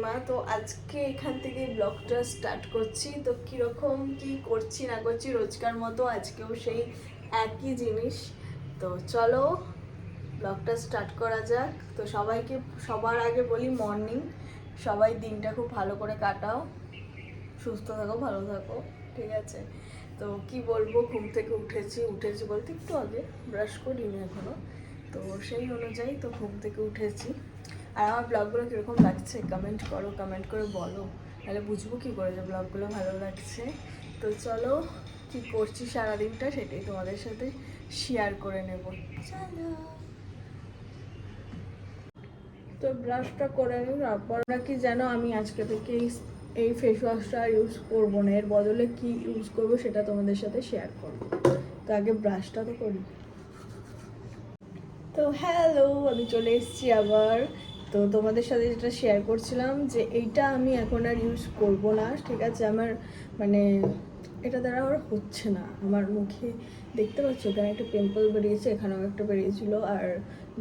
পূর্ণিমা। তো আজকে এখান থেকে ব্লগটা স্টার্ট করছি। তো কীরকম কি করছি না করছি রোজকার মতো আজকেও সেই একই জিনিস। তো চলো ব্লগটা স্টার্ট করা যাক। তো সবাইকে সবার আগে বলি মর্নিং। সবাই দিনটা খুব ভালো করে কাটাও, সুস্থ থাকো, ভালো থাকো, ঠিক আছে? তো কি বলবো, ঘুম থেকে উঠেছি বলতে একটু আগে, ব্রাশ করিনি এখনো। তো সেই অনুযায়ী তো ঘুম থেকে উঠেছি। আর আমার ব্লগগুলো কীরকম লাগছে কমেন্ট করো, কমেন্ট করে বলো, তাহলে বুঝবো কী করে যে ব্লগগুলো ভালো লাগছে। তো চলো কী করছি সারাদিনটা সেটাই তোমাদের সাথে শেয়ার করে নেব। চলো তো ব্রাশটা করে নিই। তারপর কি জানো, আমি আজকে থেকে এই ফেস ওয়াশটা ইউজ করবো না, এর বদলে কি ইউজ করবো সেটা তোমাদের সাথে শেয়ার করবো। তো আগে ব্রাশটা তো করি। তো হ্যালো, আমি চলে এসেছি আবার। তো তোমাদের সাথে যেটা শেয়ার করছিলাম যে এইটা আমি এখন আর ইউজ করব না, ঠিক আছে? আমার মানে এটা দ্বারা আমার হচ্ছে না। আমার মুখে দেখতে পাচ্ছ এখানে একটা পিম্পল বেরিয়েছে, এখানেও একটা বেরিয়েছিল। আর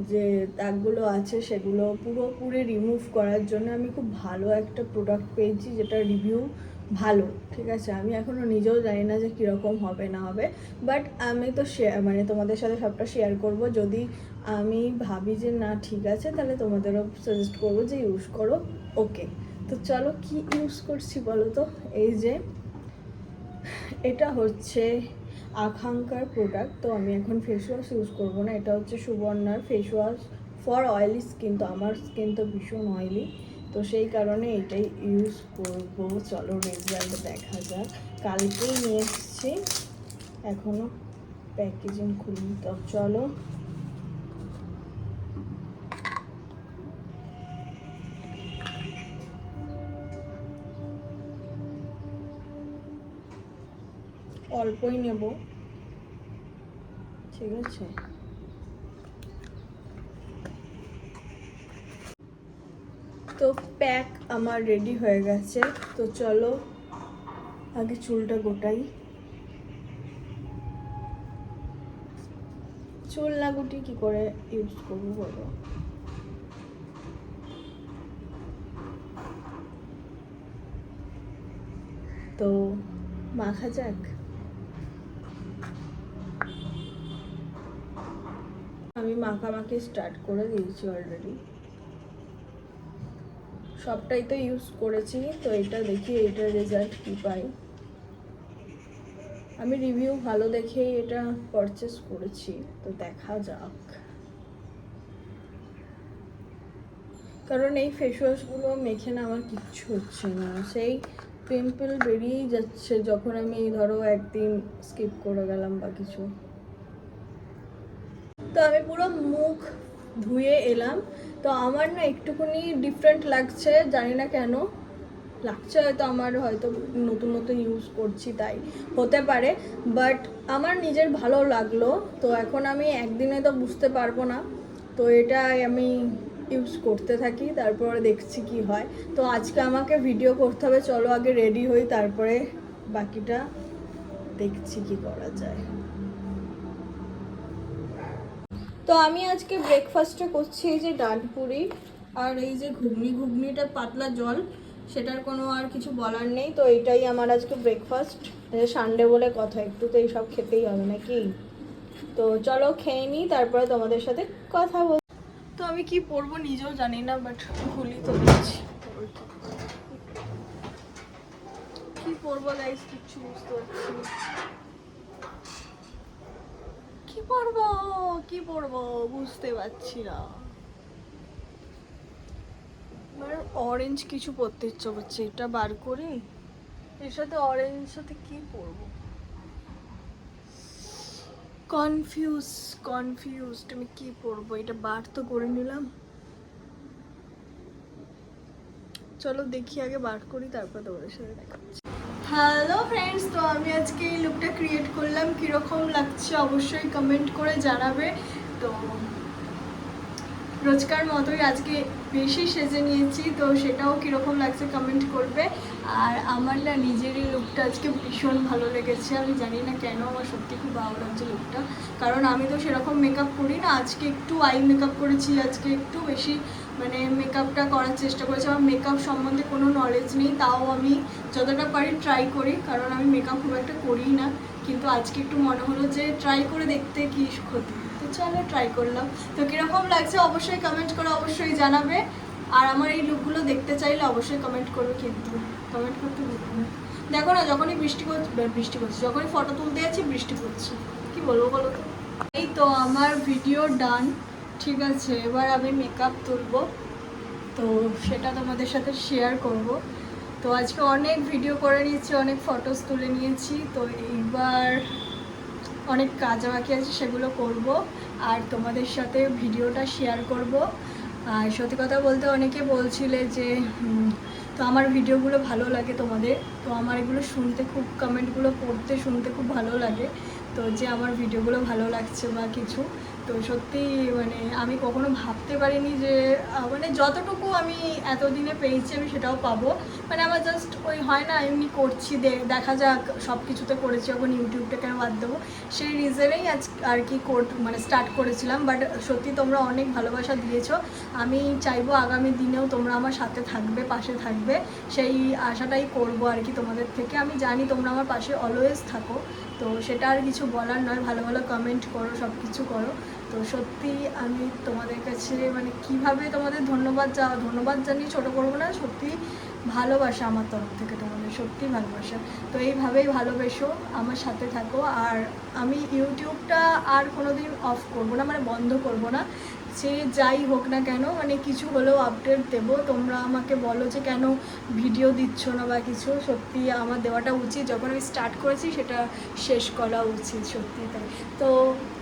যে দাগগুলো আছে সেগুলো পুরোপুরি রিমুভ করার জন্য আমি খুব ভালো একটা প্রোডাক্ট পেয়েছি, যেটা রিভিউ ভালো, ঠিক আছে? আমি এখনও নিজেও জানি না যে কীরকম হবে না হবে, বাট আমি তো মানে তোমাদের সাথে সবটা শেয়ার করব। যদি আমি ভাবি যে না ঠিক আছে, তাহলে তোমাদেরও সাজেস্ট করবো যে ইউজ করো। ওকে, তো চলো কি ইউজ করছি বলো তো। এই যে এটা হচ্ছে আকাঙ্ক্ষার প্রোডাক্ট। তো আমি এখন ফেস ওয়াশ ইউজ করবো না, এটা হচ্ছে সুবর্ণার face wash for oily skin. তো আমার স্কিন তো ভীষণ অয়েলি, তো সেই কারণে এটাই ইউজ করবো। চলো রেজাল্ট দেখা যাক। কালকেই নিয়ে এসেছি, এখনও প্যাকেজিং খুলি। তো চলো অল্পই নেব, ঠিক আছে? তো প্যাক আমার রেডি হয়ে গেছে। তো চলো আগে চুলটা গোটাই। চুল না গুটি কি করে ইউজ করবো বলো? তো মাখা যাক। আমি মাখামাখি স্টার্ট করে দিয়েছি অলরেডি, সবটাই তো ইউজ করেছি। তো এটা দেখি এইটার রেজাল্ট কী পাই। আমি রিভিউ ভালো দেখেই এটা পারচেস করেছি, তো দেখা যাক। কারণ এই ফেস ওয়াশগুলো মেখে না আমার কিচ্ছু হচ্ছে না, সেই পিম্পল বেরিয়েই যাচ্ছে যখন আমি ধরো একদিন স্কিপ করে গেলাম বা কিছু। তো আমি পুরো মুখ ধুয়ে এলাম। তো আমার না একটুখানি ডিফারেন্ট লাগছে, জানি না কেন লাগছে, হয়তো আমার হয়তো নতুন নতুন ইউজ করছি তাই হতে পারে, বাট আমার নিজের ভালো লাগলো। তো এখন আমি একদিনে তো বুঝতে পারবো না, তো এটাই আমি ইউজ করতে থাকি, তারপরে দেখছি কি হয়। তো আজকে আমাকে ভিডিও করতে হবে, চলো আগে রেডি হই, তারপরে বাকিটা দেখছি কি করা যায়। তো আমি আজকে ব্রেকফাস্টে করছি এই যে ডাল পুরি আর এই যে ঘুগনিটা পাতলা জল, সেটার কোনো আর কিছু বলার নেই। তো এইটাই আমার আজকে ব্রেকফাস্ট। সানডে বলে কথা, একটু তো এইসব খেতেই হবে নাকি? তো চলো খেয়ে নিই, তারপরে তোমাদের সাথে কথা বল। তো আমি কি পরবো নিজেও জানি না, বাট ভুলি তো দিচ্ছি কি পরবো গাইস, কিচ্ছু বুঝতে পারছি না। কি পরবো বুঝতে পারছি না। এবার অরেঞ্জ কিছু পরতে ইচ্ছে করছে, এটা বার করি। এর সাথে অরেঞ্জ সাথে কি পরবো, কনফিউজড আমি কি পরবো। এটা বার তো করে নিলাম, চলো দেখি আগে বার করি, তারপর তোমাদের সাথে দেখা। হ্যালো ফ্রেন্ডস, তো আমি আজকে এই লুকটা ক্রিয়েট করলাম, কীরকম লাগছে অবশ্যই কমেন্ট করে জানাবে। তো রোজকার মতোই আজকে বেশি সেজে নিয়েছি, তো সেটাও কীরকম লাগছে কমেন্ট করবে। আর আমার না নিজেরই লুকটা আজকে ভীষণ ভালো লেগেছে, আমি জানি না কেন, আমার সত্যি খুব ভালো লাগছে লুকটা। কারণ আমি তো সেরকম মেকআপ করি না, আজকে একটু আই মেকআপ করেছি, আজকে একটু বেশি মানে মেকআপটা করার চেষ্টা করেছি। আমার মেকআপ সম্বন্ধে কোনো নলেজ নেই, তাও আমি যতটা পারি ট্রাই করি, কারণ আমি মেকআপ খুব একটা করি না। কিন্তু আজকে একটু মনে হলো যে ট্রাই করে দেখতে কি ক্ষতি, তো চলো ট্রাই করলাম। তো কীরকম লাগছে অবশ্যই কমেন্ট করে অবশ্যই জানাবে। আর আমার এই লুকগুলো দেখতে চাইলে অবশ্যই কমেন্ট করবে, কিন্তু কমেন্ট করতে ভুলবে না। দেখো না, যখনই বৃষ্টি করছে, যখনই ফটো তুলতে যাচ্ছি বৃষ্টি পড়ছে, কি বলবো বলো তো। এই তো আমার ভিডিও ডান, ঠিক আছে, এবার আমি মেকআপ তুলবো, তো সেটা তোমাদের সাথে শেয়ার করব। তো আজকে অনেক ভিডিও করে নিয়েছি, অনেক ফটোস তুলে নিয়েছি, তো এইবার অনেক কাজ বাকি আছে, সেগুলো করব আর তোমাদের সাথে ভিডিওটা শেয়ার করব। আর সত্যি কথা বলতে অনেকে বলছিলে যে তো আমার ভিডিওগুলো ভালো লাগে তোমাদের, তো আমার এগুলো শুনতে খুব, কমেন্টগুলো পড়তে শুনতে খুব ভালো লাগে, তো যে আমার ভিডিওগুলো ভালো লাগছে বা কিছু। তো সত্যি মানে আমি কখনো ভাবতে পারিনি যে মানে যতটুকু আমি এতদিনে পেয়েছি আমি সেটাও পাবো। মানে আমার জাস্ট ওই হয় না, এমনি করছি, দেখা যাক, সব কিছুতে করেছি, এখন ইউটিউবটা কেন বাদ দেবো, সেই রিজনেই আজ আর কি মানে স্টার্ট করেছিলাম। বাট সত্যি তোমরা অনেক ভালোবাসা দিয়েছো, আমি চাইবো আগামী দিনেও তোমরা আমার সাথে থাকবে, পাশে থাকবে, সেই আশাটাই করবো আর কি তোমাদের থেকে। আমি জানি তোমরা আমার পাশে অলওয়েজ থাকো, তো সেটা আর কিছু বলার নয়। ভালো ভালো কমেন্ট করো, সব কিছু করো। তো সত্যি আমি তোমাদের কাছে মানে কিভাবে তোমাদের ধন্যবাদ জানিয়ে ছোটো করবো না, সত্যি ভালোবাসা আমার তরফ থেকে তোমাদের, সত্যি ভালোবাসা। তো এইভাবেই ভালোবেসো, আমার সাথে থাকো। আর আমি ইউটিউবটা আর কোনো দিন অফ করবো না, মানে বন্ধ করবো না, সে যাই হোক না কেন, মানে কিছু হলেও আপডেট দেবো। তোমরা আমাকে বলো যে কেন ভিডিও দিচ্ছ না বা কিছু, সত্যি আমার দেওয়াটা উচিত, যখন আমি স্টার্ট করেছি সেটা শেষ করা উচিত, সত্যি তাই। তো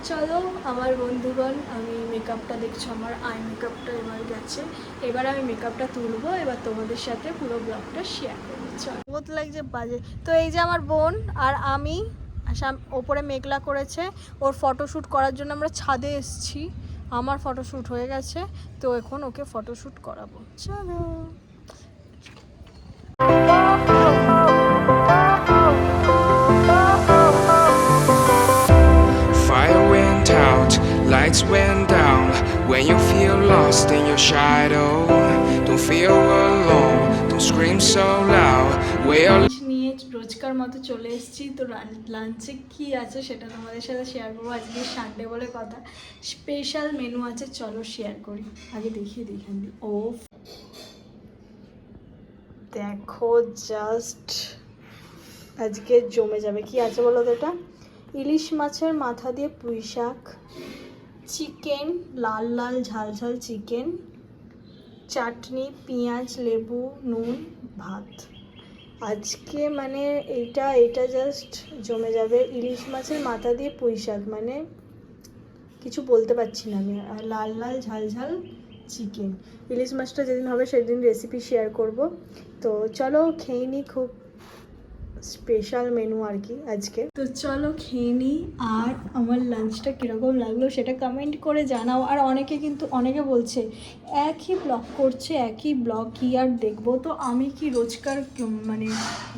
চলো আমার বন্ধুগণ, আমি মেকআপটা দেখছো, আমার আই মেকআপটা এবার গেছে, এবার আমি মেকআপটা তুলবো, এবার তোমাদের সাথে পুরো ব্লগটা শেয়ার করবো। চলো, বহুত লাগছে বাজে। তো এই যে আমার বোন আর আমি, ওপরে মেঘলা করেছে, ওর ফটোশ্যুট করার জন্য আমরা ছাদে এসেছি। আমার ফটোশ্যুট হয়ে গেছে, তো এখন ওকে ফটোশ্যুট করাবো, চলো। Fire went out, lights went down. When you feel lost in your shadow, don't feel alone, don't scream so loud. নিয়ে রোজকার মতো চলে এসেছি। তো লাঞ্চে কি আছে সেটা তোমাদের সাথে শেয়ার করবো। আজকে সানডে বলে কথা, স্পেশাল মেনু আছে, চলো শেয়ার করি। আগে দেখিয়ে দিই এখান দিয়ে, ও দেখো জাস্ট আজকে জমে যাবে। কি আছে বলো তো, এটা ইলিশ মাছের মাথা দিয়ে পুঁই শাক, চিকেন, লাল লাল ঝাল ঝাল চিকেন, চাটনি, পেঁয়াজ, লেবু, নুন, ভাত। আজকে মানে এটা জাস্ট জমে যাবে। ইলিশ মাছের মাথা দিয়ে পুঁই শাক, মানে কিছু বলতে পারছি না আমি। আর লাল লাল ঝাল ঝাল চিকেন। ইলিশ মাছটা যেদিন হবে সেদিন রেসিপি শেয়ার করব। তো চলো খেয়ে নিই, খুব স্পেশাল মেনু আর কি আজকে। তো চলো খেয়ে নিই, আর আমার লাঞ্চটা কীরকম লাগলো সেটা কমেন্ট করে জানাও। আর অনেকে বলছে একই ব্লগ করছে, একই ব্লগ কী আর দেখবো। তো আমি কি রোজকার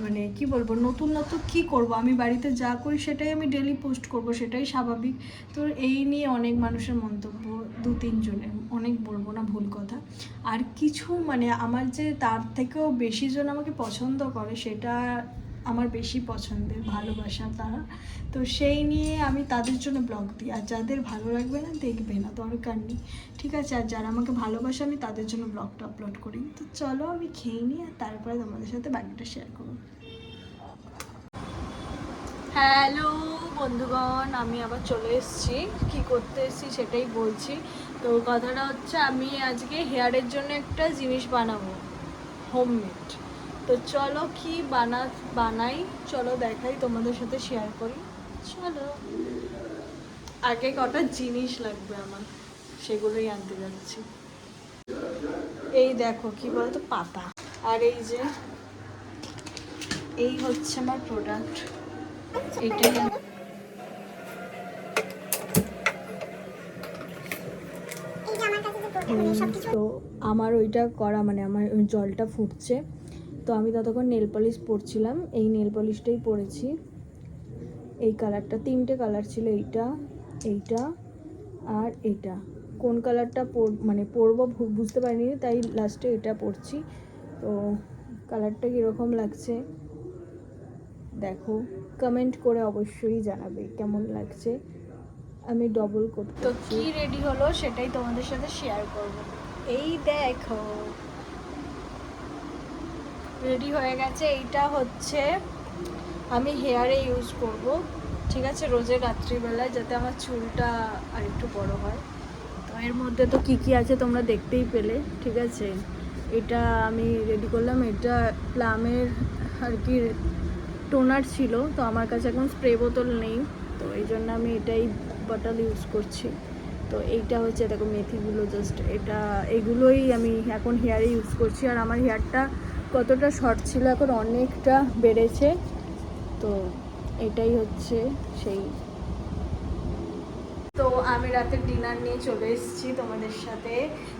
মানে কি বলবো, নতুন কী করব, আমি বাড়িতে যা করি সেটাই আমি ডেলি পোস্ট করব, সেটাই স্বাভাবিক। তো এই নিয়ে অনেক মানুষের মন্তব্য, 2-3 জনের, অনেক বলবো না, ভুল কথা। আর কিছু মানে আমার যে তার থেকেও বেশি জন আমাকে পছন্দ করে, সেটা আমার বেশি পছন্দের, ভালোবাসা তারা। তো সেই নিয়ে আমি তাদের জন্য ব্লগ দিই, আর যাদের ভালো লাগবে না দেখবে না, দরকার নেই, ঠিক আছে। আর যারা আমাকে ভালোবাসে আমি তাদের জন্য ব্লগটা আপলোড করি। তো চলো আমি খেয়ে নিই, আর তারপরে তোমাদের সাথে বাকিটা শেয়ার করবো। হ্যালো বন্ধুগণ, আমি আবার চলে এসেছি। কী করতে এসেছি সেটাই বলছি। তো কথাটা হচ্ছে, আমি আজকে হেয়ারের জন্য একটা জিনিস বানাবো, হোমমেড। তো চলো কি বানাই চলো দেখাই, তোমাদের সাথে শেয়ার করি, চলো। আগে কটা জিনিস লাগবে আমার, সেগুলোই আনতে যাচ্ছি। এই দেখো কি বলতো, পাতা, আর এই হচ্ছে আমার প্রোডাক্ট, এটাই। তো আমার ওইটা করা মানে আমার জলটা ফুটছে, তো আমি ততক্ষণ নেল পলিশ পরছিলাম। এই নেল পলিশটাই পরেছি, এই কালারটা, 3টে কালার ছিল, এইটা আর এটা। কোন কালারটা মানে পরবো বুঝতে পারিনি, তাই লাস্টে এটা পরছি। তো কালারটা কীরকম লাগছে দেখো, কমেন্ট করে অবশ্যই জানাবে কেমন লাগছে। আমি ডবল করতে, তো কি রেডি হলো সেটাই তোমাদের সাথে শেয়ার করব। এই দেখো রেডি হয়ে গেছে। এইটা হচ্ছে আমি হেয়ারে ইউজ করব, ঠিক আছে, রোজের রাত্রিবেলায়, যাতে আমার চুলটা আর একটু বড় হয়। তো এর মধ্যে তো কি কি আছে তোমরা দেখতেই পেলে, ঠিক আছে। এটা আমি রেডি করলাম, এটা প্লামের আর কি টোনার ছিল, তো আমার কাছে এখন স্প্রে বোতল নেই, তো এই জন্য আমি এটাই বটল ইউজ করছি। তো এইটা হচ্ছে দেখো মেথিগুলো, জাস্ট এটা এগুলোই আমি এখন হেয়ারে ইউজ করছি। আর আমার হেয়ারটা কতটা শর্ট ছিল, এখন অনেকটা বেড়েছে। তো এটাই হচ্ছে সেই। তো আমি রাতের ডিনার নিয়ে চলে এসেছি তোমাদের সাথে।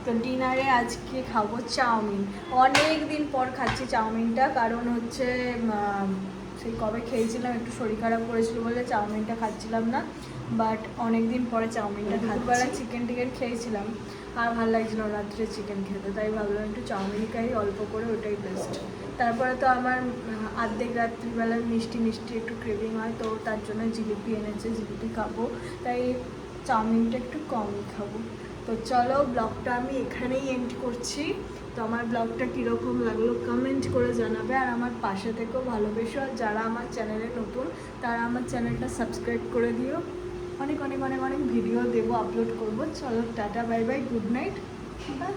তো ডিনারে আজকে খাবো চাউমিন। অনেক দিন পর খাচ্ছি চাউমিনটা, কারণ হচ্ছে সেই কবে খেয়েছিলাম, একটু শরীর খারাপ করেছিল বলে চাউমিনটা খাচ্ছিলাম না, বাট অনেক দিন পরে চাউমিনটা দুপুরবেলা চিকেন টিকেন খেয়েছিলাম, আর ভালো লাগছিল রাত্রে চিকেন খেতে, তাই ভাবলাম একটু চাউমিন খাই অল্প করে, ওটাই বেস্ট। তারপরে তো আমার অর্ধেক রাত্রিবেলা মিষ্টি মিষ্টি একটু ক্রেভিং হয়, তো তার জন্য জিলিপি এনেছে, জিলিপি খাবো, তাই চাউমিনটা একটু কমই খাবো। তো চলো ব্লগটা আমি এখানেই এন্ড করছি। তো আমার ব্লগটা কীরকম লাগলো কমেন্ট করে জানাবে, আর আমার পাশে থেকেও ভালোবেসো। আর যারা আমার চ্যানেলে নতুন তারা আমার চ্যানেলটা সাবস্ক্রাইব করে দিও। অনেক অনেক অনেক অনেক ভিডিও দেবো, আপলোড করবো। চলো ta-ta, bye bye, good night, by.